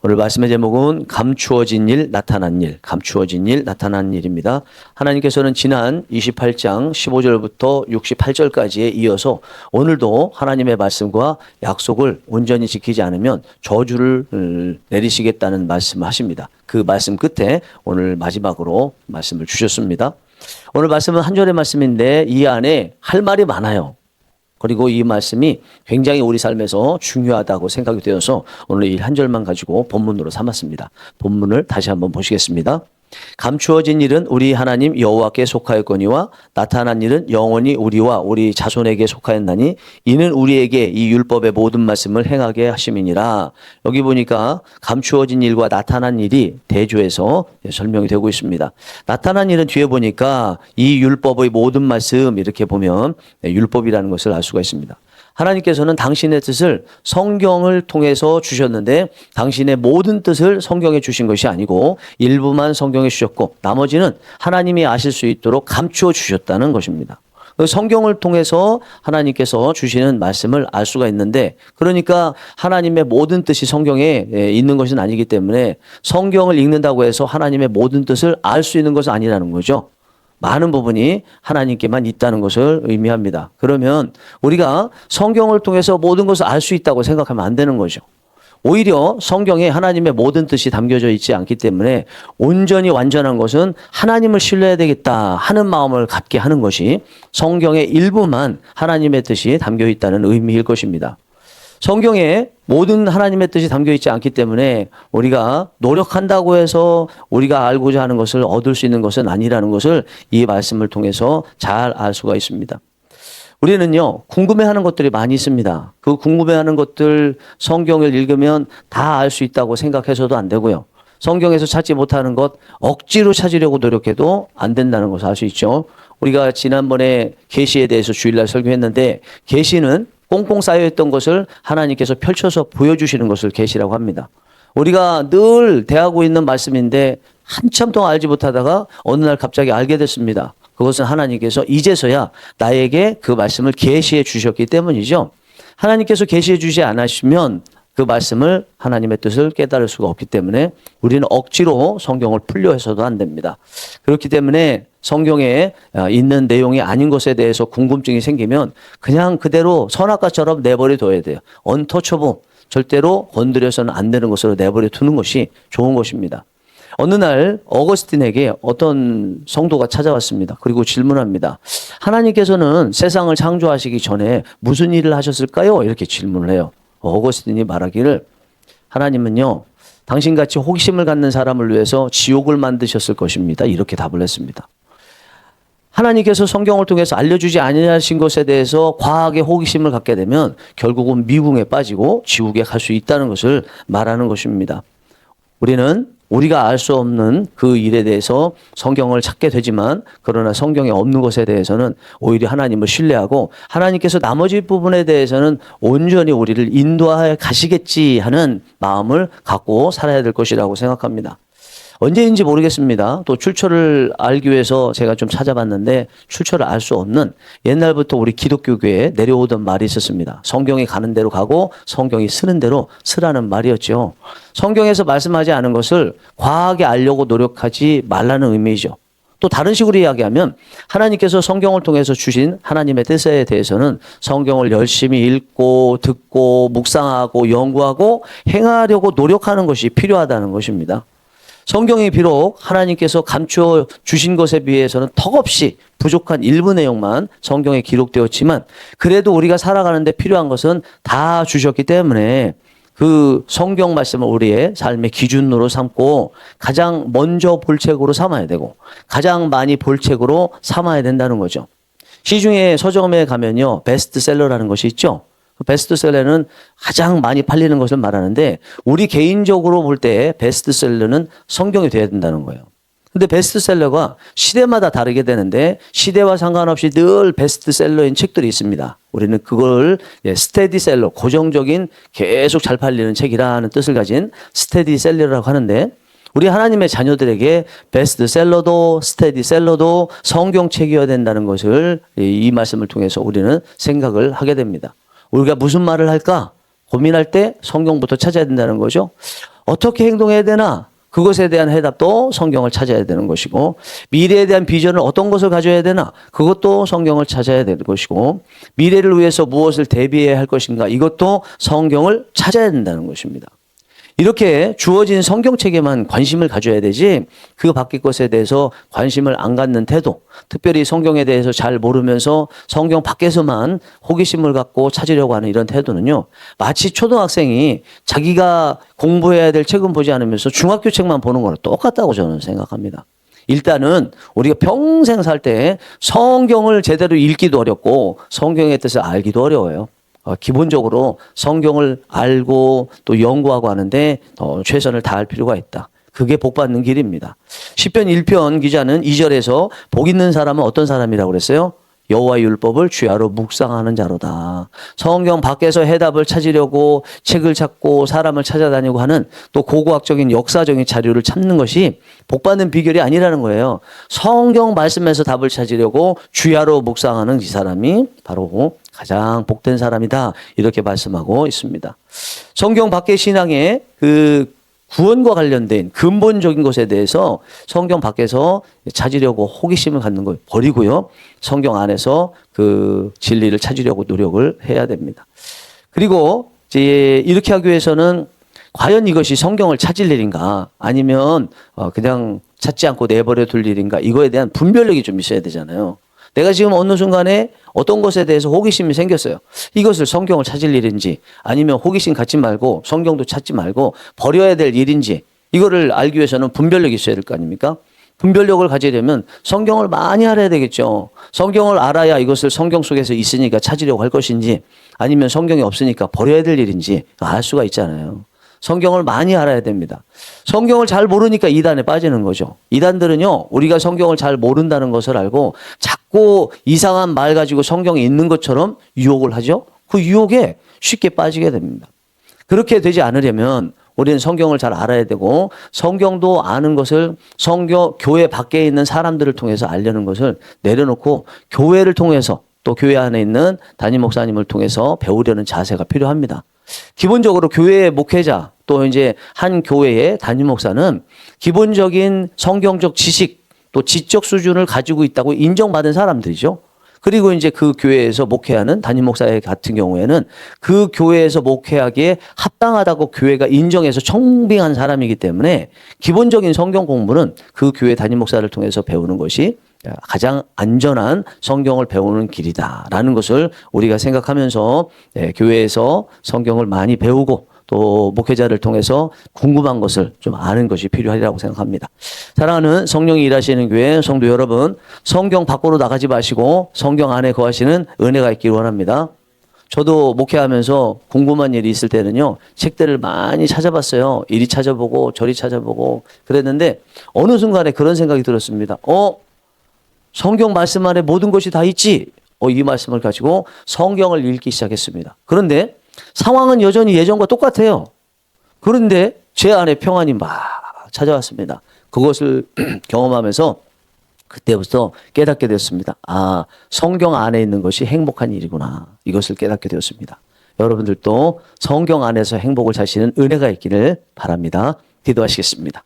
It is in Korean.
오늘 말씀의 제목은 감추어진 일, 나타난 일, 감추어진 일, 나타난 일입니다. 하나님께서는 지난 28장 15절부터 68절까지에 이어서 오늘도 하나님의 말씀과 약속을 온전히 지키지 않으면 저주를 내리시겠다는 말씀을 하십니다. 그 말씀 끝에 오늘 마지막으로 말씀을 주셨습니다. 오늘 말씀은 한 절의 말씀인데 이 안에 할 말이 많아요. 그리고 이 말씀이 굉장히 우리 삶에서 중요하다고 생각이 되어서 오늘 이 한 절만 가지고 본문으로 삼았습니다. 본문을 다시 한번 보시겠습니다. 감추어진 일은 우리 하나님 여호와께 속하였거니와 나타난 일은 영원히 우리와 우리 자손에게 속하였나니 이는 우리에게 이 율법의 모든 말씀을 행하게 하심이니라. 여기 보니까 감추어진 일과 나타난 일이 대조해서 설명이 되고 있습니다. 나타난 일은 뒤에 보니까 이 율법의 모든 말씀 이렇게 보면 율법이라는 것을 알 수가 있습니다. 하나님께서는 당신의 뜻을 성경을 통해서 주셨는데 당신의 모든 뜻을 성경에 주신 것이 아니고 일부만 성경에 주셨고 나머지는 하나님이 아실 수 있도록 감추어 주셨다는 것입니다. 성경을 통해서 하나님께서 주시는 말씀을 알 수가 있는데 그러니까 하나님의 모든 뜻이 성경에 있는 것은 아니기 때문에 성경을 읽는다고 해서 하나님의 모든 뜻을 알 수 있는 것은 아니라는 거죠. 많은 부분이 하나님께만 있다는 것을 의미합니다. 그러면 우리가 성경을 통해서 모든 것을 알 수 있다고 생각하면 안 되는 거죠. 오히려 성경에 하나님의 모든 뜻이 담겨져 있지 않기 때문에 온전히 완전한 것은 하나님을 신뢰해야 되겠다 하는 마음을 갖게 하는 것이 성경의 일부만 하나님의 뜻이 담겨 있다는 의미일 것입니다. 성경에 모든 하나님의 뜻이 담겨 있지 않기 때문에 우리가 노력한다고 해서 우리가 알고자 하는 것을 얻을 수 있는 것은 아니라는 것을 이 말씀을 통해서 잘 알 수가 있습니다. 우리는요, 궁금해하는 것들이 많이 있습니다. 그 궁금해하는 것들 성경을 읽으면 다 알 수 있다고 생각해서도 안 되고요. 성경에서 찾지 못하는 것 억지로 찾으려고 노력해도 안 된다는 것을 알 수 있죠. 우리가 지난번에 계시에 대해서 주일날 설교했는데 계시는 꽁꽁 쌓여있던 것을 하나님께서 펼쳐서 보여주시는 것을 계시라고 합니다. 우리가 늘 대하고 있는 말씀인데 한참 동안 알지 못하다가 어느 날 갑자기 알게 됐습니다. 그것은 하나님께서 이제서야 나에게 그 말씀을 계시해 주셨기 때문이죠. 하나님께서 계시해 주지 않으시면 그 말씀을 하나님의 뜻을 깨달을 수가 없기 때문에 우리는 억지로 성경을 풀려 해서도 안 됩니다. 그렇기 때문에 성경에 있는 내용이 아닌 것에 대해서 궁금증이 생기면 그냥 그대로 선악과처럼 내버려 둬야 돼요. 언터처블, 절대로 건드려서는 안 되는 것으로 내버려 두는 것이 좋은 것입니다. 어느 날 어거스틴에게 어떤 성도가 찾아왔습니다. 그리고 질문합니다. 하나님께서는 세상을 창조하시기 전에 무슨 일을 하셨을까요? 이렇게 질문을 해요. 어거스틴이 말하기를 하나님은요, 당신같이 호기심을 갖는 사람을 위해서 지옥을 만드셨을 것입니다. 이렇게 답을 했습니다. 하나님께서 성경을 통해서 알려주지 아니하신 것에 대해서 과하게 호기심을 갖게 되면 결국은 미궁에 빠지고 지옥에 갈 수 있다는 것을 말하는 것입니다. 우리는 우리가 알 수 없는 그 일에 대해서 성경을 찾게 되지만 그러나 성경에 없는 것에 대해서는 오히려 하나님을 신뢰하고 하나님께서 나머지 부분에 대해서는 온전히 우리를 인도하여 가시겠지 하는 마음을 갖고 살아야 될 것이라고 생각합니다. 언제인지 모르겠습니다. 또 출처를 알기 위해서 제가 좀 찾아봤는데 출처를 알 수 없는 옛날부터 우리 기독교계에 내려오던 말이 있었습니다. 성경이 가는 대로 가고 성경이 쓰는 대로 쓰라는 말이었죠. 성경에서 말씀하지 않은 것을 과하게 알려고 노력하지 말라는 의미이죠. 또 다른 식으로 이야기하면 하나님께서 성경을 통해서 주신 하나님의 뜻에 대해서는 성경을 열심히 읽고 듣고 묵상하고 연구하고 행하려고 노력하는 것이 필요하다는 것입니다. 성경이 비록 하나님께서 감추어 주신 것에 비해서는 턱없이 부족한 일부 내용만 성경에 기록되었지만 그래도 우리가 살아가는 데 필요한 것은 다 주셨기 때문에 그 성경 말씀을 우리의 삶의 기준으로 삼고 가장 먼저 볼 책으로 삼아야 되고 가장 많이 볼 책으로 삼아야 된다는 거죠. 시중에 서점에 가면요, 베스트셀러라는 것이 있죠. 베스트셀러는 가장 많이 팔리는 것을 말하는데 우리 개인적으로 볼 때 베스트셀러는 성경이 돼야 된다는 거예요. 근데 베스트셀러가 시대마다 다르게 되는데 시대와 상관없이 늘 베스트셀러인 책들이 있습니다. 우리는 그걸 스테디셀러, 고정적인 계속 잘 팔리는 책이라는 뜻을 가진 스테디셀러라고 하는데 우리 하나님의 자녀들에게 베스트셀러도 스테디셀러도 성경책이어야 된다는 것을 이 말씀을 통해서 우리는 생각을 하게 됩니다. 우리가 무슨 말을 할까 고민할 때 성경부터 찾아야 된다는 거죠. 어떻게 행동해야 되나? 그것에 대한 해답도 성경을 찾아야 되는 것이고, 미래에 대한 비전을 어떤 것을 가져야 되나? 그것도 성경을 찾아야 되는 것이고, 미래를 위해서 무엇을 대비해야 할 것인가? 이것도 성경을 찾아야 된다는 것입니다. 이렇게 주어진 성경책에만 관심을 가져야 되지 그 밖의 것에 대해서 관심을 안 갖는 태도, 특별히 성경에 대해서 잘 모르면서 성경 밖에서만 호기심을 갖고 찾으려고 하는 이런 태도는요, 마치 초등학생이 자기가 공부해야 될 책은 보지 않으면서 중학교 책만 보는 거랑 똑같다고 저는 생각합니다. 일단은 우리가 평생 살 때 성경을 제대로 읽기도 어렵고 성경의 뜻을 알기도 어려워요. 기본적으로 성경을 알고 또 연구하고 하는데 최선을 다할 필요가 있다. 그게 복 받는 길입니다. 시편 1편 기자는 2절에서 복 있는 사람은 어떤 사람이라고 그랬어요? 여호와의 율법을 주야로 묵상하는 자로다. 성경 밖에서 해답을 찾으려고 책을 찾고 사람을 찾아다니고 하는 또 고고학적인 역사적인 자료를 찾는 것이 복 받는 비결이 아니라는 거예요. 성경 말씀에서 답을 찾으려고 주야로 묵상하는 이 사람이 바로 가장 복된 사람이다. 이렇게 말씀하고 있습니다. 성경 밖의 신앙의 그 구원과 관련된 근본적인 것에 대해서 성경 밖에서 찾으려고 호기심을 갖는 걸 버리고요. 성경 안에서 그 진리를 찾으려고 노력을 해야 됩니다. 그리고 이제 이렇게 하기 위해서는 과연 이것이 성경을 찾을 일인가 아니면 그냥 찾지 않고 내버려 둘 일인가 이거에 대한 분별력이 좀 있어야 되잖아요. 내가 지금 어느 순간에 어떤 것에 대해서 호기심이 생겼어요. 이것을 성경을 찾을 일인지 아니면 호기심 갖지 말고 성경도 찾지 말고 버려야 될 일인지 이거를 알기 위해서는 분별력이 있어야 될 거 아닙니까? 분별력을 가지려면 성경을 많이 알아야 되겠죠. 성경을 알아야 이것을 성경 속에서 있으니까 찾으려고 할 것인지 아니면 성경이 없으니까 버려야 될 일인지 알 수가 있잖아요. 성경을 많이 알아야 됩니다. 성경을 잘 모르니까 이단에 빠지는 거죠. 이단들은요, 우리가 성경을 잘 모른다는 것을 알고 자꾸 이상한 말 가지고 성경에 있는 것처럼 유혹을 하죠. 그 유혹에 쉽게 빠지게 됩니다. 그렇게 되지 않으려면 우리는 성경을 잘 알아야 되고 성경도 아는 것을 교회 밖에 있는 사람들을 통해서 알려는 것을 내려놓고 교회를 통해서 또 교회 안에 있는 담임 목사님을 통해서 배우려는 자세가 필요합니다. 기본적으로 교회의 목회자 또 이제 한 교회의 담임 목사는 기본적인 성경적 지식 또 지적 수준을 가지고 있다고 인정받은 사람들이죠. 그리고 이제 그 교회에서 목회하는 담임 목사 같은 경우에는 그 교회에서 목회하기에 합당하다고 교회가 인정해서 청빙한 사람이기 때문에 기본적인 성경 공부는 그 교회 담임 목사를 통해서 배우는 것이 가장 안전한 성경을 배우는 길이다라는 것을 우리가 생각하면서 교회에서 성경을 많이 배우고 또 목회자를 통해서 궁금한 것을 좀 아는 것이 필요하리라고 생각합니다. 사랑하는 성령이 일하시는 교회 성도 여러분, 성경 밖으로 나가지 마시고 성경 안에 거하시는 은혜가 있기를 원합니다. 저도 목회하면서 궁금한 일이 있을 때는요, 책들을 많이 찾아봤어요. 이리 찾아보고 저리 찾아보고 그랬는데 어느 순간에 그런 생각이 들었습니다. 성경 말씀 안에 모든 것이 다 있지. 이 말씀을 가지고 성경을 읽기 시작했습니다. 그런데 상황은 여전히 예전과 똑같아요. 그런데 제 안에 평안이 막 찾아왔습니다. 그것을 경험하면서 그때부터 깨닫게 되었습니다. 성경 안에 있는 것이 행복한 일이구나. 이것을 깨닫게 되었습니다. 여러분들도 성경 안에서 행복을 찾으시는 은혜가 있기를 바랍니다. 기도하시겠습니다.